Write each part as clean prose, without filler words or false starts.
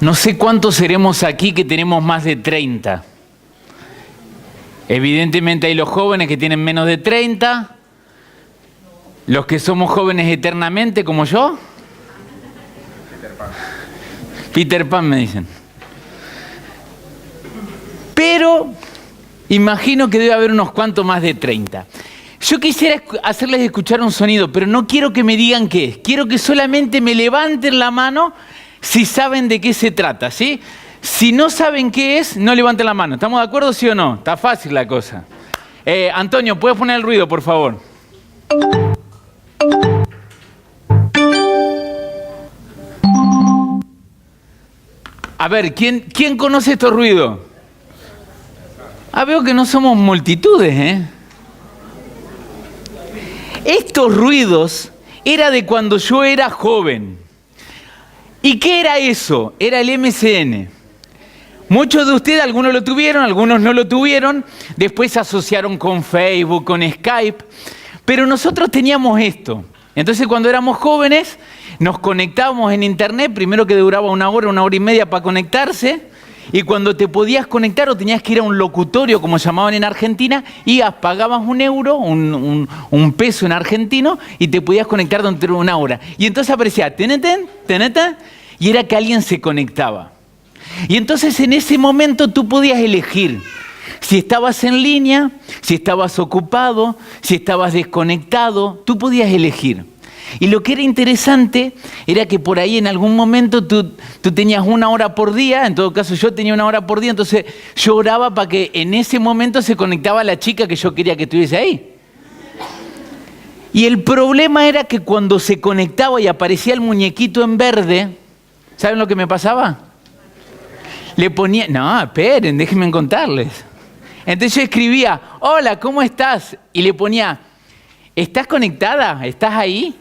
No sé cuántos seremos aquí que tenemos más de 30. Evidentemente hay los jóvenes que tienen menos de 30, los que somos jóvenes eternamente como yo. Peter Pan me dicen. Pero imagino que debe haber unos cuantos más de 30. Yo quisiera hacerles escuchar un sonido, pero no quiero que me digan qué es. Quiero que solamente me levanten la mano si saben de qué se trata, ¿sí? Si no saben qué es, no levanten la mano. ¿Estamos de acuerdo, sí o no? Está fácil la cosa. Antonio, ¿puedes poner el ruido, por favor? A ver, ¿quién conoce estos ruidos? Veo que no somos multitudes, ¿eh? Estos ruidos era de cuando yo era joven. ¿Y qué era eso? Era el MSN. Muchos de ustedes, algunos lo tuvieron, algunos no lo tuvieron. Después se asociaron con Facebook, con Skype. Pero nosotros teníamos esto. Entonces, cuando éramos jóvenes, nos conectábamos en internet. Primero que duraba una hora y media para conectarse. Y cuando te podías conectar o tenías que ir a un locutorio, como llamaban en Argentina, ibas, pagabas €1, un peso en argentino, y te podías conectar durante una hora. Y entonces aparecía, teneten, y era que alguien se conectaba. Y entonces en ese momento tú podías elegir si estabas en línea, si estabas ocupado, si estabas desconectado, tú podías elegir. Y lo que era interesante era que por ahí en algún momento tú tenías una hora por día, en todo caso yo tenía una hora por día, entonces yo oraba para que en ese momento se conectaba la chica que yo quería que estuviese ahí. Y el problema era que cuando se conectaba y aparecía el muñequito en verde, ¿saben lo que me pasaba? Le ponía, no, esperen, déjenme contarles. Entonces yo escribía, hola, ¿cómo estás? Y le ponía, ¿estás conectada? ¿Estás ahí?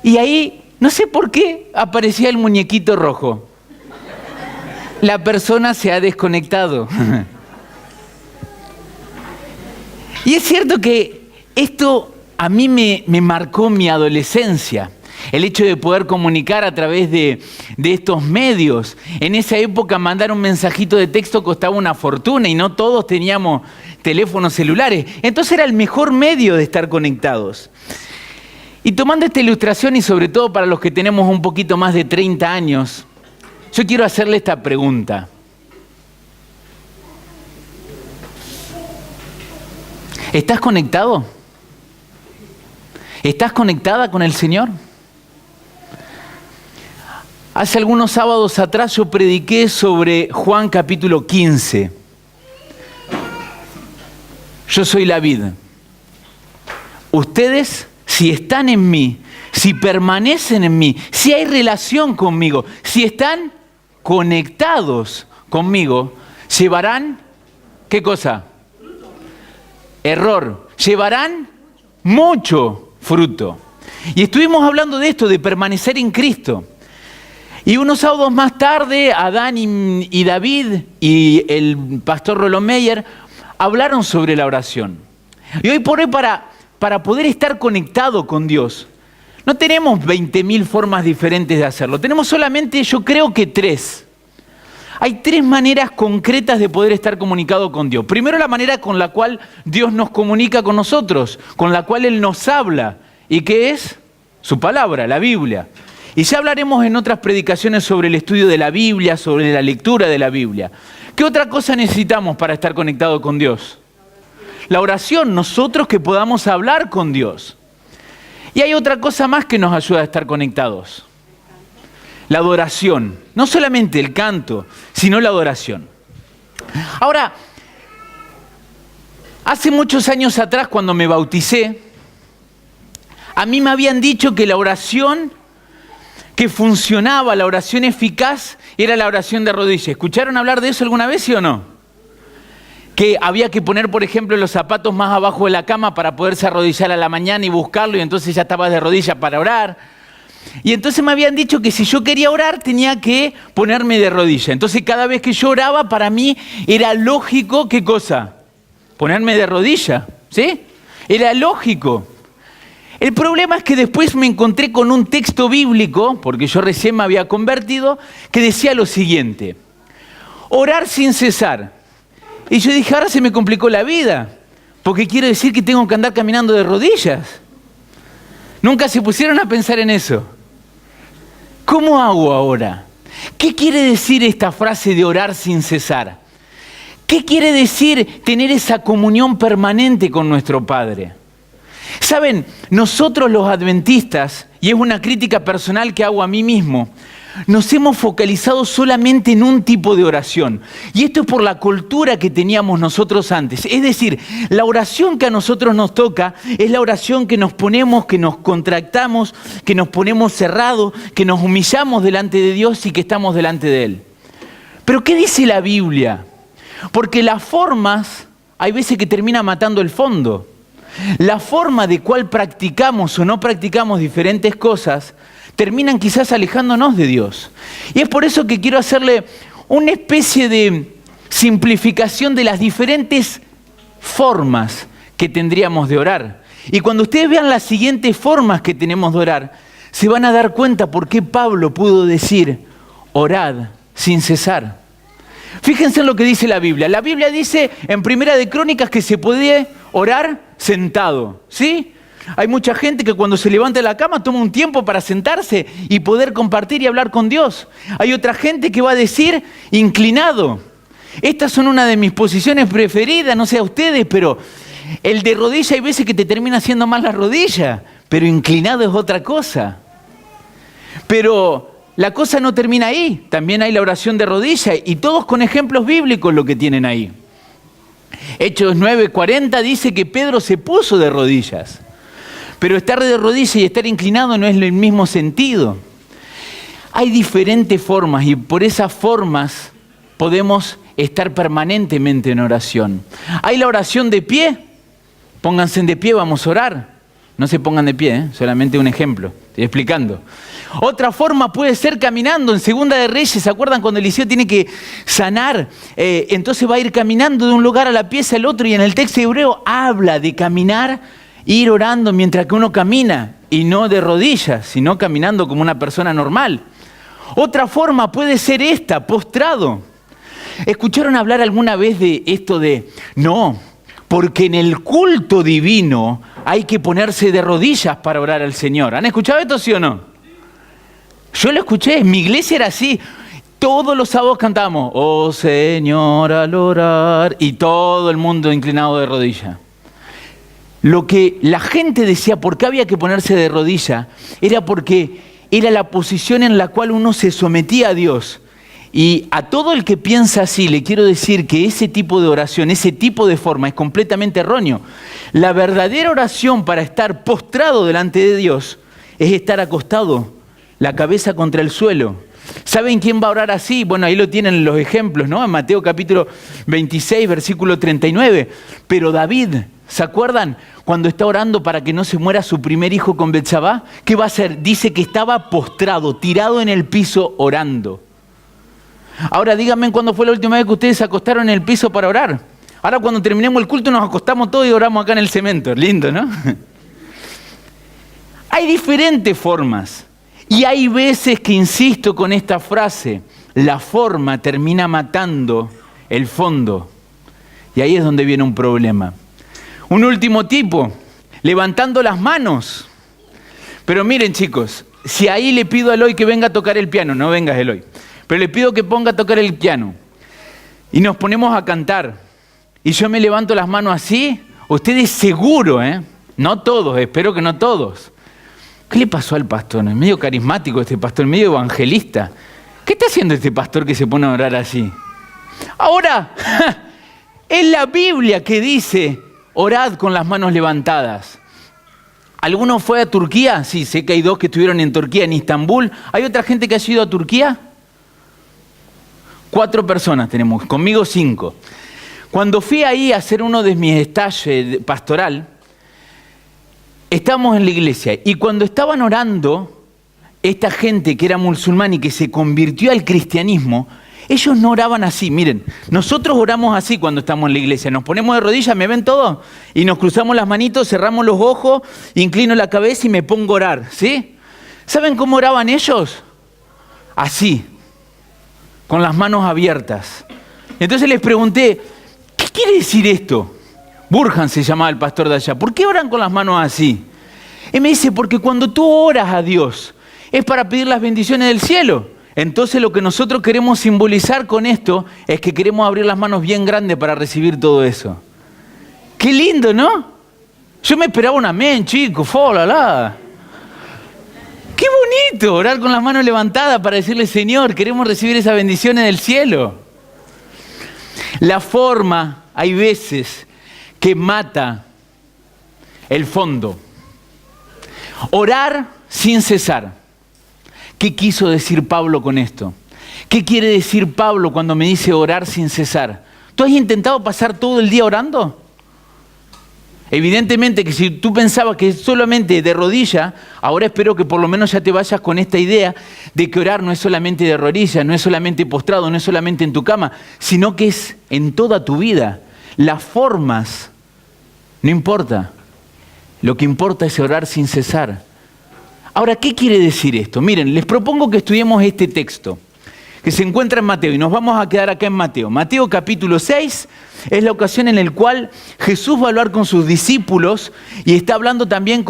Y ahí, no sé por qué, aparecía el muñequito rojo. La persona se ha desconectado. Y es cierto que esto a mí me marcó mi adolescencia. El hecho de poder comunicar a través de estos medios. En esa época mandar un mensajito de texto costaba una fortuna y no todos teníamos teléfonos celulares. Entonces era el mejor medio de estar conectados. Y tomando esta ilustración y sobre todo para los que tenemos un poquito más de 30 años, yo quiero hacerle esta pregunta. ¿Estás conectado? ¿Estás conectada con el Señor? Hace algunos sábados atrás yo prediqué sobre Juan capítulo 15. Yo soy la vid. Ustedes, si están en mí, si permanecen en mí, si hay relación conmigo, si están conectados conmigo, llevarán, ¿qué cosa? Error. Llevarán mucho fruto. Y estuvimos hablando de esto, de permanecer en Cristo. Y unos sábados más tarde, Adán y David y el pastor Rolón Meyer hablaron sobre la oración. Y hoy por hoy, para poder estar conectado con Dios, no tenemos 20.000 formas diferentes de hacerlo. Tenemos solamente, yo creo que 3. Hay 3 maneras concretas de poder estar comunicado con Dios. Primero, la manera con la cual Dios nos comunica con nosotros, con la cual Él nos habla. ¿Y qué es? Su palabra, la Biblia. Y ya hablaremos en otras predicaciones sobre el estudio de la Biblia, sobre la lectura de la Biblia. ¿Qué otra cosa necesitamos para estar conectados con Dios? La oración, nosotros que podamos hablar con Dios. Y hay otra cosa más que nos ayuda a estar conectados. La adoración. No solamente el canto, sino la adoración. Ahora, hace muchos años atrás, cuando me bauticé, a mí me habían dicho que la oración que funcionaba, la oración eficaz, era la oración de rodillas. ¿Escucharon hablar de eso alguna vez, sí o no? Que había que poner, por ejemplo, los zapatos más abajo de la cama para poderse arrodillar a la mañana y buscarlo, y entonces ya estabas de rodillas para orar. Y entonces me habían dicho que si yo quería orar tenía que ponerme de rodillas. Entonces cada vez que yo oraba, para mí era lógico, ¿qué cosa? Ponerme de rodillas, ¿sí? Era lógico. El problema es que después me encontré con un texto bíblico, porque yo recién me había convertido, que decía lo siguiente: orar sin cesar. Y yo dije, ahora se me complicó la vida, porque quiere decir que tengo que andar caminando de rodillas. Nunca se pusieron a pensar en eso. ¿Cómo hago ahora? ¿Qué quiere decir esta frase de orar sin cesar? ¿Qué quiere decir tener esa comunión permanente con nuestro Padre? Saben, nosotros los adventistas, y es una crítica personal que hago a mí mismo, nos hemos focalizado solamente en un tipo de oración. Y esto es por la cultura que teníamos nosotros antes. Es decir, la oración que a nosotros nos toca es la oración que nos ponemos, que nos contractamos, que nos ponemos cerrados, que nos humillamos delante de Dios y que estamos delante de Él. Pero ¿qué dice la Biblia? Porque las formas, hay veces que termina matando el fondo. La forma de cual practicamos o no practicamos diferentes cosas terminan quizás alejándonos de Dios. Y es por eso que quiero hacerle una especie de simplificación de las diferentes formas que tendríamos de orar. Y cuando ustedes vean las siguientes formas que tenemos de orar, se van a dar cuenta por qué Pablo pudo decir: orad sin cesar. Fíjense en lo que dice la Biblia. La Biblia dice en Primera de Crónicas que se puede orar sentado, ¿sí? Hay mucha gente que cuando se levanta de la cama toma un tiempo para sentarse y poder compartir y hablar con Dios. Hay otra gente que va a decir inclinado. Estas son una de mis posiciones preferidas, no sé a ustedes, pero el de rodilla hay veces que te termina haciendo mal la rodilla, pero inclinado es otra cosa. Pero la cosa no termina ahí, también hay la oración de rodilla y todos con ejemplos bíblicos lo que tienen ahí. Hechos 9:40 dice que Pedro se puso de rodillas. Pero estar de rodillas y estar inclinado no es el mismo sentido. Hay diferentes formas y por esas formas podemos estar permanentemente en oración. Hay la oración de pie. Pónganse de pie, vamos a orar. No se pongan de pie, solamente un ejemplo. Estoy explicando. Otra forma puede ser caminando. En Segunda de Reyes, ¿se acuerdan cuando Eliseo tiene que sanar? Entonces va a ir caminando de un lugar a la pieza al otro y en el texto hebreo habla de caminar, ir orando mientras que uno camina y no de rodillas, sino caminando como una persona normal. Otra forma puede ser esta, postrado. ¿Escucharon hablar alguna vez de esto de no, porque en el culto divino hay que ponerse de rodillas para orar al Señor? ¿Han escuchado esto, sí o no? Yo lo escuché, en mi iglesia era así. Todos los sábados cantábamos, oh Señor, al orar, y todo el mundo inclinado de rodillas. Lo que la gente decía, ¿por qué había que ponerse de rodilla? Era porque era la posición en la cual uno se sometía a Dios. Y a todo el que piensa así, le quiero decir que ese tipo de oración, ese tipo de forma es completamente erróneo. La verdadera oración para estar postrado delante de Dios es estar acostado, la cabeza contra el suelo. ¿Saben quién va a orar así? Bueno, ahí lo tienen los ejemplos, ¿no? En Mateo capítulo 26, versículo 39. Pero David, ¿se acuerdan? Cuando está orando para que no se muera su primer hijo con Betsabá, ¿qué va a hacer? Dice que estaba postrado, tirado en el piso orando. Ahora díganme cuándo fue la última vez que ustedes se acostaron en el piso para orar. Ahora cuando terminemos el culto nos acostamos todos y oramos acá en el cemento. Lindo, ¿no? Hay diferentes formas. Y hay veces que insisto con esta frase, la forma termina matando el fondo. Y ahí es donde viene un problema. Un último tipo, levantando las manos. Pero miren chicos, si ahí le pido a Eloy que venga a tocar el piano, no vengas Eloy, pero le pido que ponga a tocar el piano y nos ponemos a cantar y yo me levanto las manos así, ustedes seguro, no todos, espero que no todos. ¿Qué le pasó al pastor? Es medio carismático este pastor, medio evangelista. ¿Qué está haciendo este pastor que se pone a orar así? Ahora, es la Biblia que dice, orad con las manos levantadas. ¿Alguno fue a Turquía? Sí, sé que hay dos que estuvieron en Turquía, en Istambul. ¿Hay otra gente que ha ido a Turquía? 4 personas tenemos, conmigo 5. Cuando fui ahí a hacer uno de mis stages pastoral, estábamos en la iglesia y cuando estaban orando, esta gente que era musulmana y que se convirtió al cristianismo, Ellos no oraban así, miren, nosotros oramos así cuando estamos en la iglesia, nos ponemos de rodillas, ¿me ven todos? Y nos cruzamos las manitos, cerramos los ojos, inclino la cabeza y me pongo a orar, ¿sí? ¿Saben cómo oraban ellos? Así, con las manos abiertas. Entonces les pregunté, ¿qué quiere decir esto? Burhan se llamaba el pastor de allá, ¿por qué oran con las manos así? Y me dice, porque cuando tú oras a Dios, es para pedir las bendiciones del cielo. Entonces lo que nosotros queremos simbolizar con esto es que queremos abrir las manos bien grandes para recibir todo eso. ¡Qué lindo!, ¿no? Yo me esperaba un amén, chicos. ¡Qué bonito! Orar con las manos levantadas para decirle, Señor, queremos recibir esas bendiciones del cielo. La forma, hay veces, que mata el fondo. Orar sin cesar. ¿Qué quiso decir Pablo con esto? ¿Qué quiere decir Pablo cuando me dice orar sin cesar? ¿Tú has intentado pasar todo el día orando? Evidentemente que si tú pensabas que es solamente de rodilla, ahora espero que por lo menos ya te vayas con esta idea de que orar no es solamente de rodillas, no es solamente postrado, no es solamente en tu cama, sino que es en toda tu vida. Las formas no importa. Lo que importa es orar sin cesar. Ahora, ¿qué quiere decir esto? Miren, les propongo que estudiemos este texto que se encuentra en Mateo y nos vamos a quedar acá en Mateo. Mateo capítulo 6 es la ocasión en la cual Jesús va a hablar con sus discípulos y está hablando también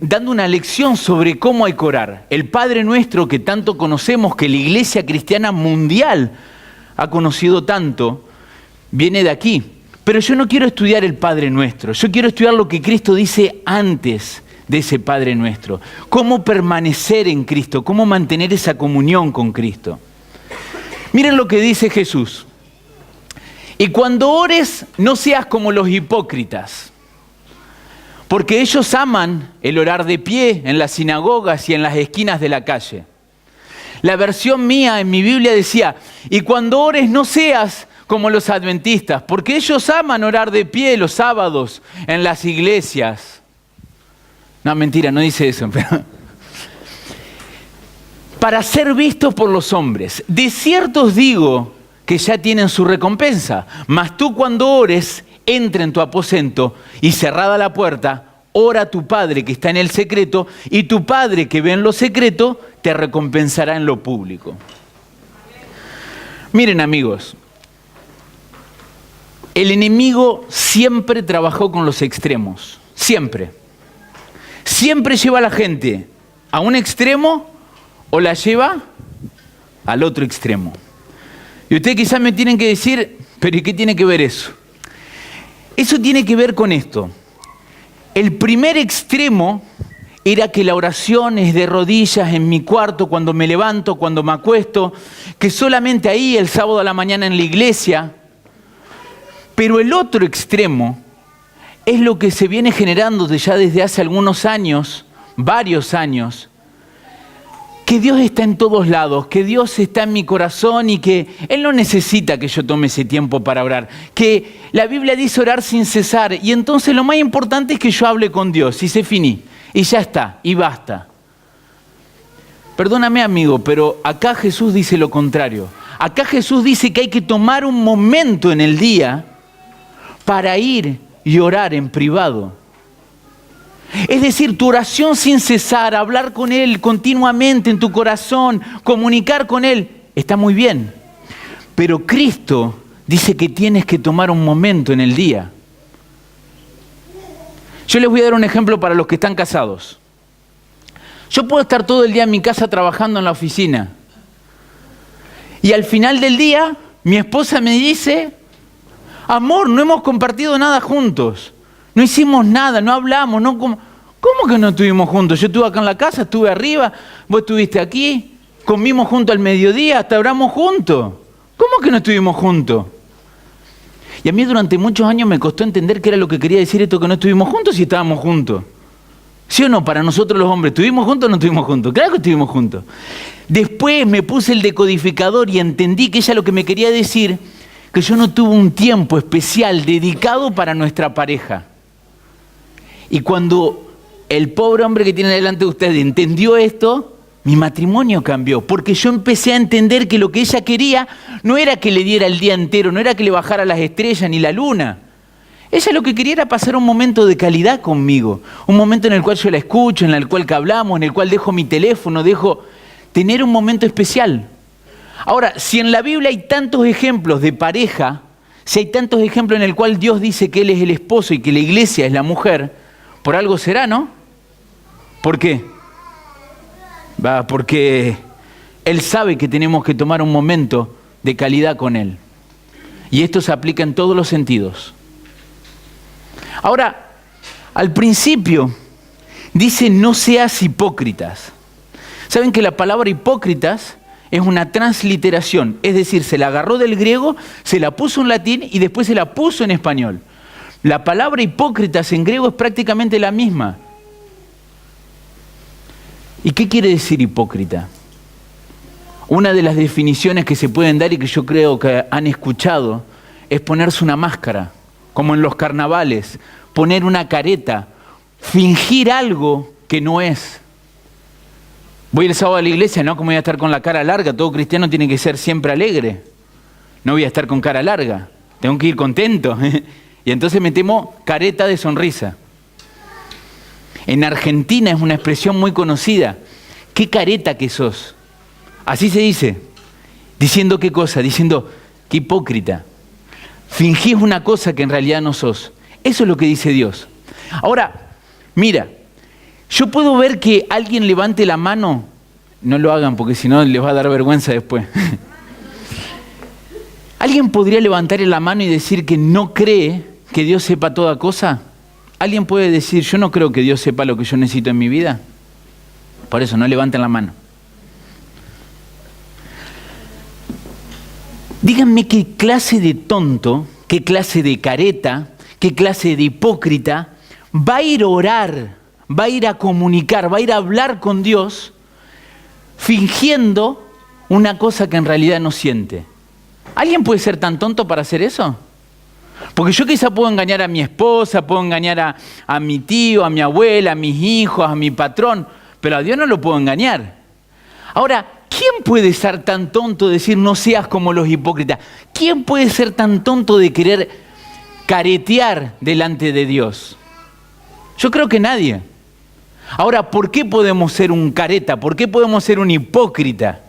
dando una lección sobre cómo hay que orar. El Padre Nuestro que tanto conocemos, que la Iglesia Cristiana Mundial ha conocido tanto, viene de aquí. Pero yo no quiero estudiar el Padre Nuestro, yo quiero estudiar lo que Cristo dice antes de ese Padre Nuestro. Cómo permanecer en Cristo, cómo mantener esa comunión con Cristo. Miren lo que dice Jesús. Y cuando ores, no seas como los hipócritas, porque ellos aman el orar de pie en las sinagogas y en las esquinas de la calle. La versión mía en mi Biblia decía, y cuando ores no seas como los adventistas, porque ellos aman orar de pie los sábados en las iglesias. No, mentira, no dice eso. Para ser vistos por los hombres. De cierto os digo que ya tienen su recompensa. Mas tú cuando ores, entra en tu aposento y cerrada la puerta, ora a tu Padre que está en el secreto, y tu Padre que ve en lo secreto, te recompensará en lo público. Miren, amigos, el enemigo siempre trabajó con los extremos. Siempre. Siempre lleva a la gente a un extremo o la lleva al otro extremo. Y ustedes quizás me tienen que decir, pero ¿y qué tiene que ver eso? Eso tiene que ver con esto. El primer extremo era que la oración es de rodillas en mi cuarto, cuando me levanto, cuando me acuesto, que solamente ahí el sábado a la mañana en la iglesia. Pero el otro extremo es lo que se viene generando ya desde hace algunos años, varios años, que Dios está en todos lados, que Dios está en mi corazón y que Él no necesita que yo tome ese tiempo para orar, que la Biblia dice orar sin cesar y entonces lo más importante es que yo hable con Dios y se finí, y ya está, y basta. Perdóname, amigo, pero acá Jesús dice lo contrario. Acá Jesús dice que hay que tomar un momento en el día para ir y orar en privado. Es decir, tu oración sin cesar, hablar con Él continuamente en tu corazón, comunicar con Él, está muy bien. Pero Cristo dice que tienes que tomar un momento en el día. Yo les voy a dar un ejemplo para los que están casados. Yo puedo estar todo el día en mi casa trabajando en la oficina. Y al final del día, mi esposa me dice, amor, no hemos compartido nada juntos. No hicimos nada, no hablamos, no... ¿Cómo que no estuvimos juntos? Yo estuve acá en la casa, estuve arriba, vos estuviste aquí, comimos juntos al mediodía, hasta oramos juntos. ¿Cómo que no estuvimos juntos? Y a mí durante muchos años me costó entender qué era lo que quería decir esto que no estuvimos juntos y estábamos juntos. ¿Sí o no? Para nosotros los hombres, ¿estuvimos juntos o no estuvimos juntos? Claro que estuvimos juntos. Después me puse el decodificador y entendí que ella lo que me quería decir, que yo no tuve un tiempo especial dedicado para nuestra pareja. Y cuando el pobre hombre que tiene delante de usted entendió esto, Mi matrimonio cambió porque yo empecé a entender que lo que ella quería no era que le diera el día entero, no era que le bajara las estrellas ni la luna. Ella lo que quería era pasar un momento de calidad conmigo, un momento en el cual yo la escucho, en el cual que hablamos, en el cual dejo mi teléfono, dejo tener un momento especial. Ahora, si en la Biblia hay tantos ejemplos de pareja, si hay tantos ejemplos en el cual Dios dice que Él es el esposo y que la iglesia es la mujer, por algo será, ¿no? ¿Por qué? Porque Él sabe que tenemos que tomar un momento de calidad con Él. Y esto se aplica en todos los sentidos. Ahora, al principio dice no seas hipócritas. ¿Saben que la palabra hipócritas es una transliteración? Es decir, se la agarró del griego, se la puso en latín y después se la puso en español. La palabra hipócritas en griego es prácticamente la misma. ¿Y qué quiere decir hipócrita? Una de las definiciones que se pueden dar y que yo creo que han escuchado es ponerse una máscara, como en los carnavales, poner una careta, fingir algo que no es. Voy el sábado a la iglesia, ¿no? ¿Cómo voy a estar con la cara larga? Todo cristiano tiene que ser siempre alegre. No voy a estar con cara larga, tengo que ir contento. Y entonces metemos careta de sonrisa. En Argentina es una expresión muy conocida. ¿Qué careta que sos? Así se dice. ¿Diciendo qué cosa? Diciendo, qué hipócrita. Fingís una cosa que en realidad no sos. Eso es lo que dice Dios. Ahora, mira, yo puedo ver que alguien levante la mano. No lo hagan porque si no les va a dar vergüenza después. ¿Alguien podría levantar la mano y decir que no cree que Dios sepa toda cosa? ¿Alguien puede decir, yo no creo que Dios sepa lo que yo necesito en mi vida? Por eso, no levanten la mano. Díganme qué clase de tonto, qué clase de careta, qué clase de hipócrita va a ir a orar, va a ir a comunicar, va a ir a hablar con Dios fingiendo una cosa que en realidad no siente. ¿Alguien puede ser tan tonto para hacer eso? Porque yo quizá puedo engañar a mi esposa, puedo engañar a mi tío, a mi abuela, a mis hijos, a mi patrón, pero a Dios no lo puedo engañar. Ahora, ¿quién puede ser tan tonto de decir no seas como los hipócritas? ¿Quién puede ser tan tonto de querer caretear delante de Dios? Yo creo que nadie. Ahora, ¿por qué podemos ser un careta? ¿Por qué podemos ser un hipócrita?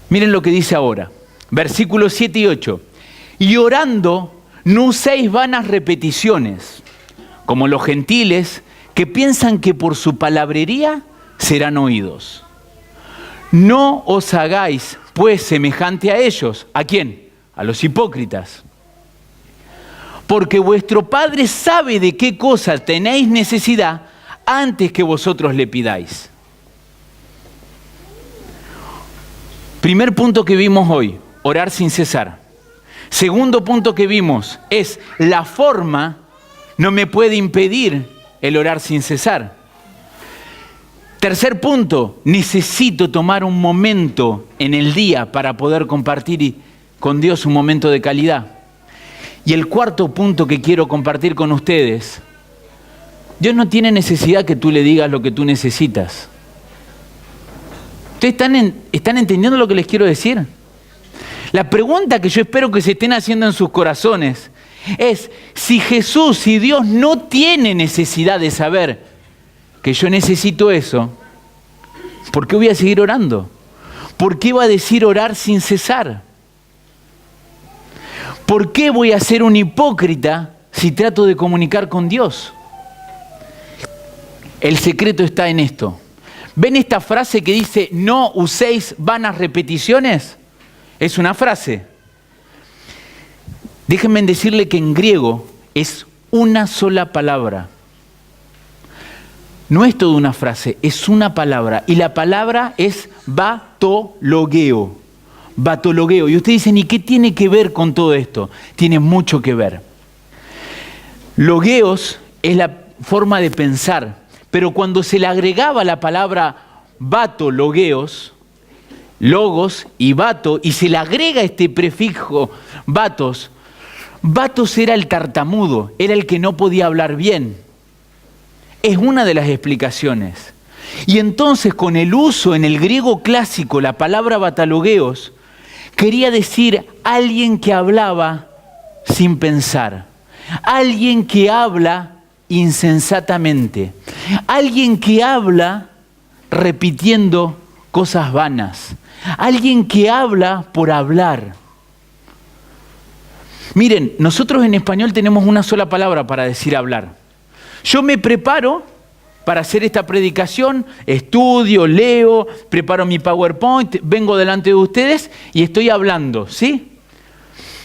Miren lo que dice ahora, versículos 7 y 8. Y orando, no uséis vanas repeticiones, como los gentiles que piensan que por su palabrería serán oídos. No os hagáis, pues, semejante a ellos. ¿A quién? A los hipócritas. Porque vuestro Padre sabe de qué cosa tenéis necesidad antes que vosotros le pidáis. Primer punto que vimos hoy, orar sin cesar. Segundo punto que vimos es la forma no me puede impedir el orar sin cesar. Tercer punto, necesito tomar un momento en el día para poder compartir con Dios un momento de calidad. Y el cuarto punto que quiero compartir con ustedes, Dios no tiene necesidad que tú le digas lo que tú necesitas. ¿Ustedes están entendiendo lo que les quiero decir? La pregunta que yo espero que se estén haciendo en sus corazones es, si Jesús, si Dios no tiene necesidad de saber que yo necesito eso, ¿por qué voy a seguir orando? ¿Por qué va a decir orar sin cesar? ¿Por qué voy a ser un hipócrita si trato de comunicar con Dios? El secreto está en esto. ¿Ven esta frase que dice, no uséis vanas repeticiones? Es una frase. Déjenme decirle que en griego es una sola palabra. No es toda una frase, es una palabra. Y la palabra es batologeo. Batologeo. Y ustedes dicen, ¿y qué tiene que ver con todo esto? Tiene mucho que ver. Logeos es la forma de pensar. Pero cuando se le agregaba la palabra batologeos, logos y bato, y se le agrega este prefijo batos, batos era el tartamudo, era el que no podía hablar bien. Es una de las explicaciones. Y entonces con el uso en el griego clásico, la palabra batalogeos, quería decir alguien que hablaba sin pensar, alguien que habla insensatamente, alguien que habla repitiendo cosas vanas, alguien que habla por hablar. Miren, nosotros en español tenemos una sola palabra para decir hablar. Yo me preparo para hacer esta predicación, estudio, leo, preparo mi PowerPoint, vengo delante de ustedes y estoy hablando, ¿sí?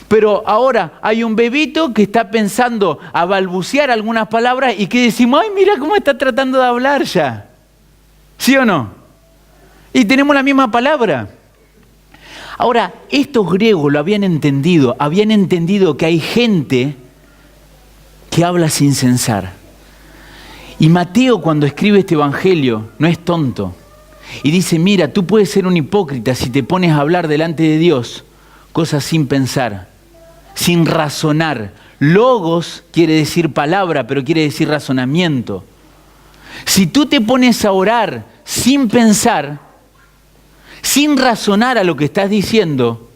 Pero ahora hay un bebito que está pensando a balbucear algunas palabras y que decimos, ay, mira cómo está tratando de hablar ya. ¿Sí o no? Y tenemos la misma palabra. Ahora, estos griegos lo habían entendido que hay gente que habla sin censar. Y Mateo, cuando escribe este evangelio, no es tonto. Y dice, mira, tú puedes ser un hipócrita si te pones a hablar delante de Dios cosas sin pensar, sin razonar. Logos quiere decir palabra, pero quiere decir razonamiento. Si tú te pones a orar sin pensar, sin razonar a lo que estás diciendo,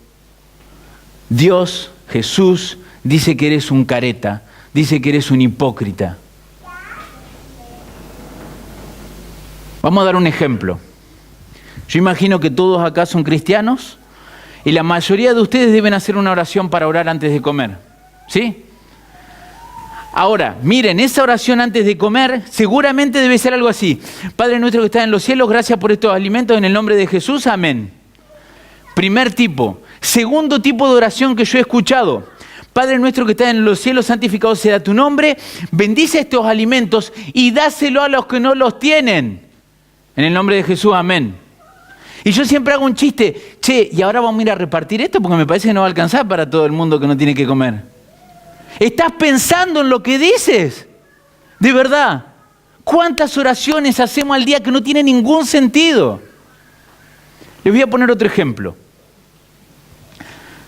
Dios, Jesús, dice que eres un careta, dice que eres un hipócrita. Vamos a dar un ejemplo. Yo imagino que todos acá son cristianos y la mayoría de ustedes deben hacer una oración para orar antes de comer, ¿sí? Ahora, miren, esa oración antes de comer seguramente debe ser algo así. Padre nuestro que estás en los cielos, gracias por estos alimentos en el nombre de Jesús, amén. Primer tipo. Segundo tipo de oración que yo he escuchado. Padre nuestro que estás en los cielos, santificado sea tu nombre, bendice estos alimentos y dáselo a los que no los tienen. En el nombre de Jesús, amén. Y yo siempre hago un chiste, che, y ahora vamos a ir a repartir esto porque me parece que no va a alcanzar para todo el mundo que no tiene que comer. ¿Estás pensando en lo que dices? De verdad. ¿Cuántas oraciones hacemos al día que no tienen ningún sentido? Les voy a poner otro ejemplo.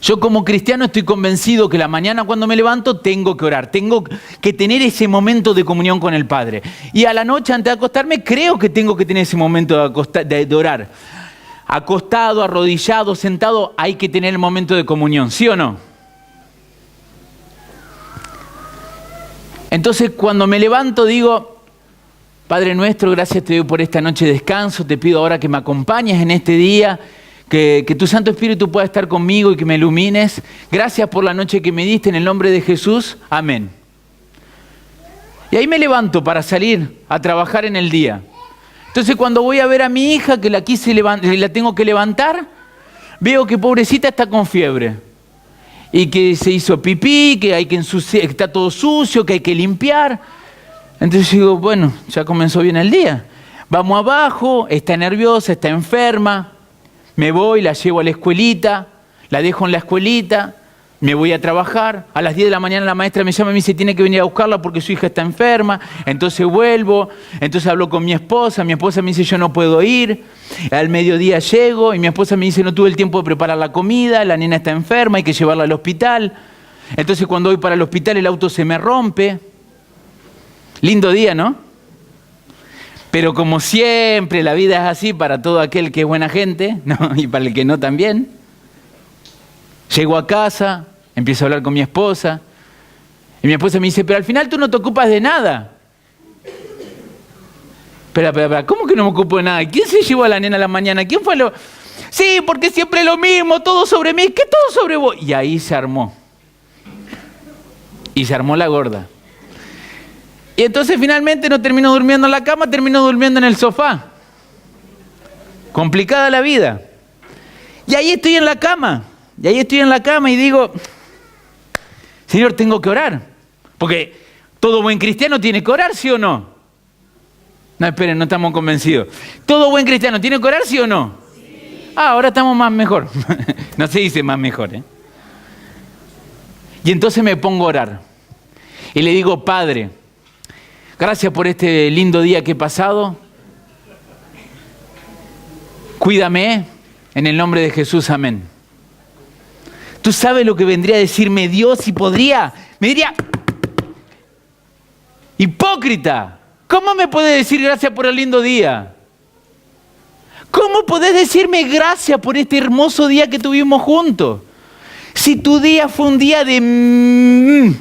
Yo como cristiano estoy convencido que la mañana cuando me levanto tengo que orar, tengo que tener ese momento de comunión con el Padre. Y a la noche antes de acostarme creo que tengo que tener ese momento de orar. Acostado, arrodillado, sentado, hay que tener el momento de comunión, ¿sí o no? Entonces cuando me levanto digo, Padre nuestro, gracias te doy por esta noche de descanso, te pido ahora que me acompañes en este día, que tu Santo Espíritu pueda estar conmigo y que me ilumines. Gracias por la noche que me diste en el nombre de Jesús, amén. Y ahí me levanto para salir a trabajar en el día. Entonces cuando voy a ver a mi hija que la tengo que levantar, veo que pobrecita está con fiebre. Y que se hizo pipí, que hay que ensuciar, que está todo sucio, que hay que limpiar. Entonces digo, bueno, ya comenzó bien el día. Vamos abajo, está nerviosa, está enferma. Me voy, la llevo a la escuelita, la dejo en la escuelita, me voy a trabajar. A las 10 de la mañana la maestra me llama y me dice, tiene que venir a buscarla porque su hija está enferma. Entonces vuelvo, entonces hablo con mi esposa me dice, yo no puedo ir. Al mediodía llego y mi esposa me dice, no tuve el tiempo de preparar la comida, la nena está enferma, hay que llevarla al hospital. Entonces cuando voy para el hospital el auto se me rompe. Lindo día, ¿no? Pero como siempre, la vida es así para todo aquel que es buena gente, ¿no? Y para el que no también. Llego a casa, empiezo a hablar con mi esposa, y mi esposa me dice, pero al final tú no te ocupas de nada. Espera, ¿cómo que no me ocupo de nada? ¿Quién se llevó a la nena a la mañana? ¿Quién fue lo...? Sí, porque siempre es lo mismo, todo sobre mí, ¿qué todo sobre vos? Y ahí se armó. Y se armó la gorda. Y entonces finalmente no termino durmiendo en la cama, termino durmiendo en el sofá. Complicada la vida. Y ahí estoy en la cama. Y digo, Señor, tengo que orar. Porque todo buen cristiano tiene que orar, ¿sí o no? No, esperen, no estamos convencidos. ¿Todo buen cristiano tiene que orar, sí o no? Sí. Ahora estamos más mejor. No se dice más mejor, ¿eh? Y entonces me pongo a orar. Y le digo, Padre, gracias por este lindo día que he pasado. Cuídame en el nombre de Jesús, amén. ¿Tú sabes lo que vendría a decirme Dios si podría? Me diría, hipócrita, ¿cómo me puede decir gracias por el lindo día? ¿Cómo podés decirme gracias por este hermoso día que tuvimos juntos? Si tu día fue un día de...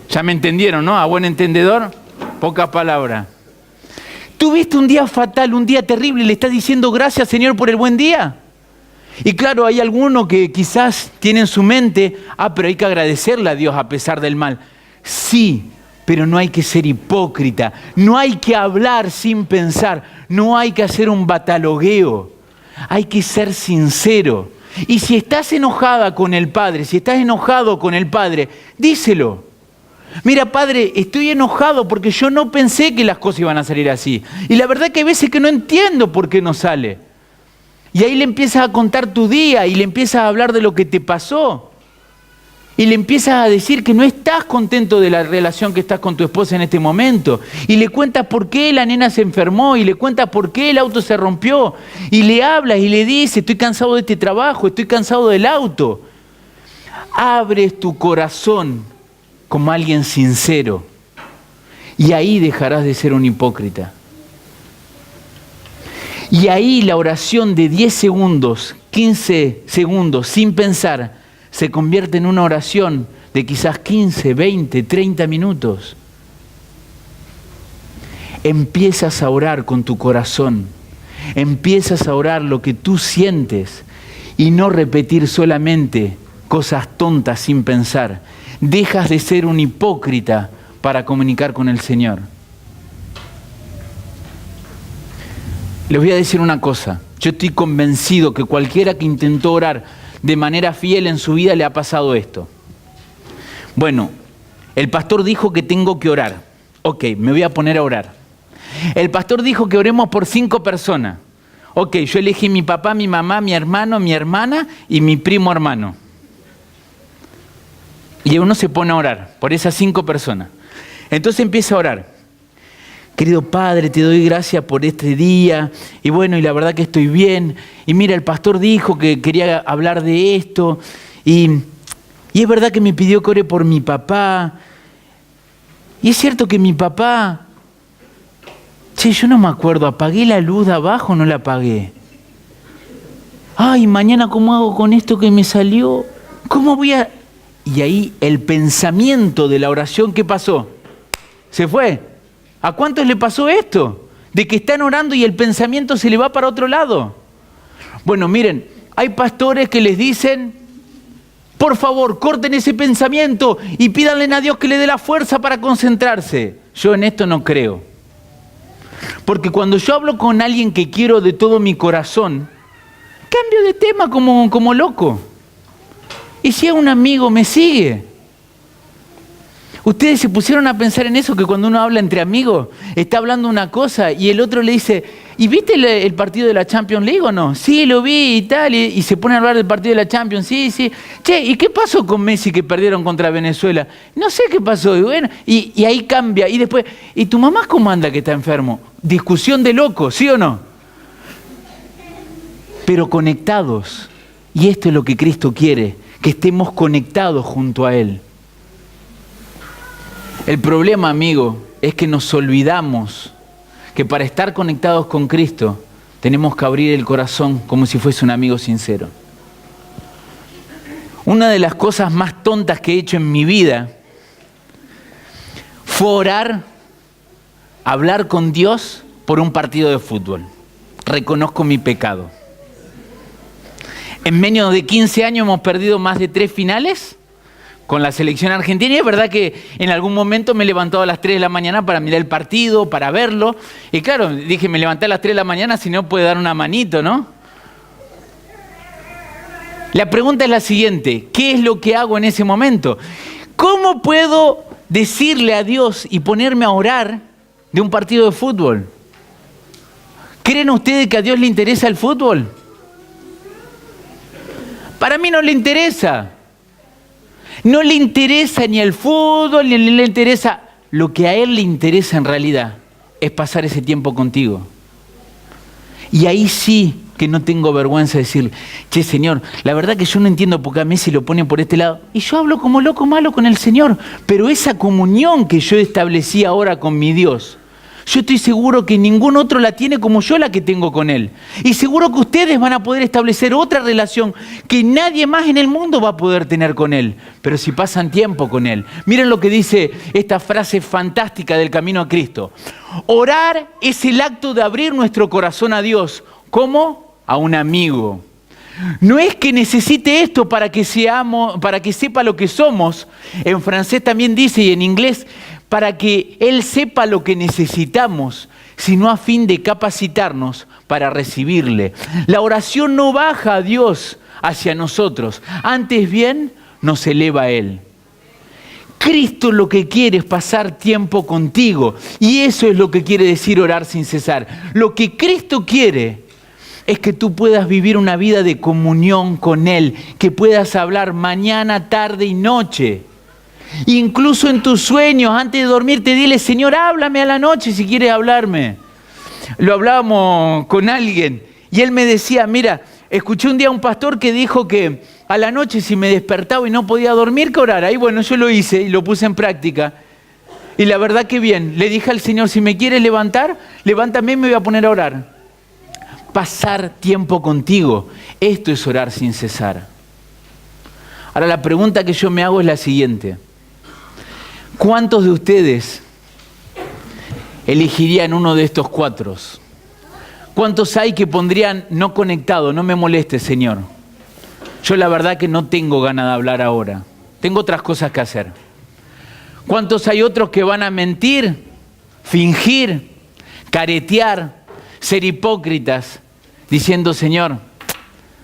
Ya me entendieron, ¿no? A buen entendedor, pocas palabras. ¿Tuviste un día fatal, un día terrible y le estás diciendo gracias, Señor, por el buen día? Y claro, hay algunos que quizás tienen en su mente, pero hay que agradecerle a Dios a pesar del mal. Sí, pero no hay que ser hipócrita, no hay que hablar sin pensar, no hay que hacer un batalogueo, hay que ser sincero. Y si estás enojada con el Padre, si estás enojado con el Padre, díselo. Mira, Padre, estoy enojado porque yo no pensé que las cosas iban a salir así. Y la verdad que hay veces que no entiendo por qué no sale. Y ahí le empiezas a contar tu día y le empiezas a hablar de lo que te pasó. Y le empiezas a decir que no estás contento de la relación que estás con tu esposa en este momento. Y le cuentas por qué la nena se enfermó y le cuentas por qué el auto se rompió. Y le hablas y le dices, estoy cansado de este trabajo, estoy cansado del auto. Abres tu corazón como alguien sincero. Y ahí dejarás de ser un hipócrita. Y ahí la oración de 10 segundos, 15 segundos, sin pensar, se convierte en una oración de quizás 15, 20, 30 minutos. Empiezas a orar con tu corazón. Empiezas a orar lo que tú sientes y no repetir solamente cosas tontas sin pensar. Dejas de ser un hipócrita para comunicar con el Señor. Les voy a decir una cosa. Yo estoy convencido que cualquiera que intentó orar de manera fiel en su vida le ha pasado esto. Bueno, el pastor dijo que tengo que orar. Ok, me voy a poner a orar. El pastor dijo que oremos por 5 personas. Ok, yo elegí mi papá, mi mamá, mi hermano, mi hermana y mi primo hermano. Y uno se pone a orar por esas 5 personas. Entonces empieza a orar. Querido Padre, te doy gracias por este día. Y bueno, y la verdad que estoy bien. Y mira, el pastor dijo que quería hablar de esto. Y es verdad que me pidió que ore por mi papá. Y es cierto que mi papá... yo no me acuerdo, ¿apagué la luz de abajo o no la apagué? Ay, mañana ¿cómo hago con esto que me salió? ¿Cómo voy a...? Y ahí el pensamiento de la oración, ¿qué pasó? Se fue. ¿A cuántos le pasó esto? De que están orando y el pensamiento se le va para otro lado. Bueno, miren, hay pastores que les dicen, por favor, corten ese pensamiento y pídanle a Dios que le dé la fuerza para concentrarse. Yo en esto no creo. Porque cuando yo hablo con alguien que quiero de todo mi corazón, cambio de tema como loco. Y si es un amigo, me sigue. Ustedes se pusieron a pensar en eso, que cuando uno habla entre amigos, está hablando una cosa y el otro le dice, ¿y viste el partido de la Champions League o no? Sí, lo vi y tal, y se pone a hablar del partido de la Champions, sí. Che, ¿y qué pasó con Messi que perdieron contra Venezuela? No sé qué pasó, y bueno, y ahí cambia, y después, ¿y tu mamá cómo anda que está enfermo? Discusión de locos, ¿sí o no? Pero conectados, y esto es lo que Cristo quiere, que estemos conectados junto a Él. El problema, amigo, es que nos olvidamos que para estar conectados con Cristo tenemos que abrir el corazón como si fuese un amigo sincero. Una de las cosas más tontas que he hecho en mi vida fue orar, hablar con Dios por un partido de fútbol. Reconozco mi pecado. En menos de 15 años hemos perdido más de 3 finales con la selección argentina. Y es verdad que en algún momento me he levantado a las 3 de la mañana para mirar el partido, para verlo. Y claro, dije, me levanté a las 3 de la mañana, si no puede dar una manito, ¿no? La pregunta es la siguiente, ¿qué es lo que hago en ese momento? ¿Cómo puedo decirle a Dios y ponerme a orar de un partido de fútbol? ¿Creen ustedes que a Dios le interesa el fútbol? Para mí no le interesa. No le interesa ni el fútbol, ni le interesa. Lo que a Él le interesa en realidad es pasar ese tiempo contigo. Y ahí sí que no tengo vergüenza de decir, che, Señor, la verdad que yo no entiendo por qué a Messi lo ponen por este lado. Y yo hablo como loco malo con el Señor. Pero esa comunión que yo establecí ahora con mi Dios Yo estoy seguro que ningún otro la tiene como yo la que tengo con Él. Y seguro que ustedes van a poder establecer otra relación que nadie más en el mundo va a poder tener con Él. Pero si pasan tiempo con Él. Miren lo que dice esta frase fantástica del Camino a Cristo. Orar es el acto de abrir nuestro corazón a Dios. ¿Cómo? A un amigo. No es que necesite esto para que sepa lo que somos. En francés también dice, y en inglés, para que Él sepa lo que necesitamos, sino a fin de capacitarnos para recibirle. La oración no baja a Dios hacia nosotros, antes bien nos eleva a Él. Cristo lo que quiere es pasar tiempo contigo, y eso es lo que quiere decir orar sin cesar. Lo que Cristo quiere es que tú puedas vivir una vida de comunión con Él, que puedas hablar mañana, tarde y noche. Incluso en tus sueños, antes de dormirte, dile, Señor, háblame a la noche si quieres hablarme. Lo hablábamos con alguien y él me decía, mira, escuché un día a un pastor que dijo que a la noche si me despertaba y no podía dormir, que orara. Y bueno, yo lo hice y lo puse en práctica. Y la verdad que bien, le dije al Señor, si me quieres levantar, levántame y me voy a poner a orar. Pasar tiempo contigo, esto es orar sin cesar. Ahora la pregunta que yo me hago es la siguiente. ¿Cuántos de ustedes elegirían uno de estos 4? ¿Cuántos hay que pondrían no conectado, no me moleste, Señor? Yo la verdad que no tengo ganas de hablar ahora. Tengo otras cosas que hacer. ¿Cuántos hay otros que van a mentir, fingir, caretear, ser hipócritas, diciendo, Señor,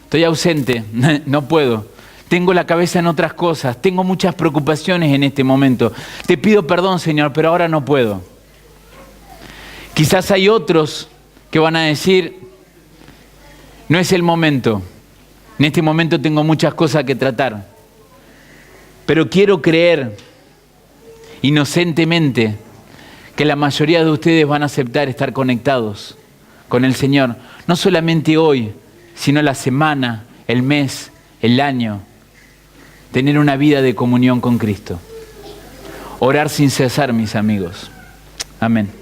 estoy ausente, no puedo. Tengo la cabeza en otras cosas, tengo muchas preocupaciones en este momento. Te pido perdón, Señor, pero ahora no puedo. Quizás hay otros que van a decir, no es el momento. En este momento tengo muchas cosas que tratar. Pero quiero creer inocentemente que la mayoría de ustedes van a aceptar estar conectados con el Señor. No solamente hoy, sino la semana, el mes, el año. Tener una vida de comunión con Cristo. Orar sin cesar, mis amigos. Amén.